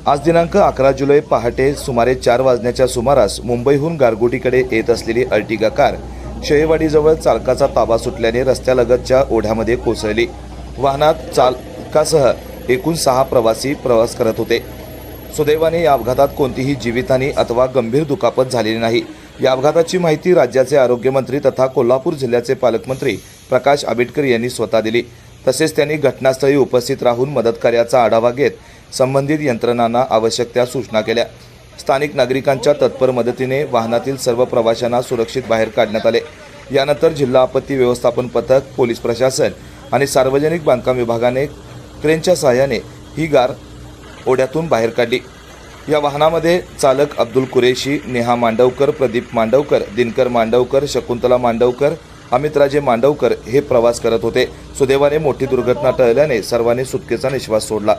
आज दिनांक 11 जुलै पहाटे सुमारे 4 वाजण्याच्या सुमारास मुंबईहून गारगोटीकडे येत असलेली अर्टिगा कार शेळेवाडीजवळ चालकाचा ताबा सुटल्याने रस्त्यालगतच्या ओढ्यामध्ये कोसळली। वाहनात चालकासह एकूण 6 प्रवासी प्रवास करत होते। सुदैवाने या अपघातात कोणतीही जीवितहानी अथवा गंभीर दुखापत झालेली नाही। या अपघाताची माहिती राज्याचे आरोग्यमंत्री तथा कोल्हापूर जिल्ह्याचे पालकमंत्री प्रकाश आंबेडकर यांनी स्वतः दिली। तसेच त्यांनी घटनास्थळी उपस्थित राहून मदतकार्याचा आढावा घेत संबंधित यंत्रणांना आवश्यक त्या सूचना केल्या। स्थानिक नागरिकांच्या तत्पर मदतीने वाहनातील सर्व प्रवाशांना सुरक्षित बाहेर काढण्यात आले। यानंतर जिल्हा आपत्ती व्यवस्थापन पथक, पोलीस प्रशासन आणि सार्वजनिक बांधकाम विभागाने क्रेनच्या सहाय्याने ही कार ओढ्यातून बाहेर काढली। या वाहनामध्ये चालक अब्दुल कुरेशी, नेहा मांडवकर, प्रदीप मांडवकर, दिनकर मांडवकर, शकुंतला मांडवकर, अमितराजे मांडवकर हे प्रवास करत होते। सुदैवाने मोठी दुर्घटना टळल्याने सर्वांनी सुटकेचा निश्वास सोडला।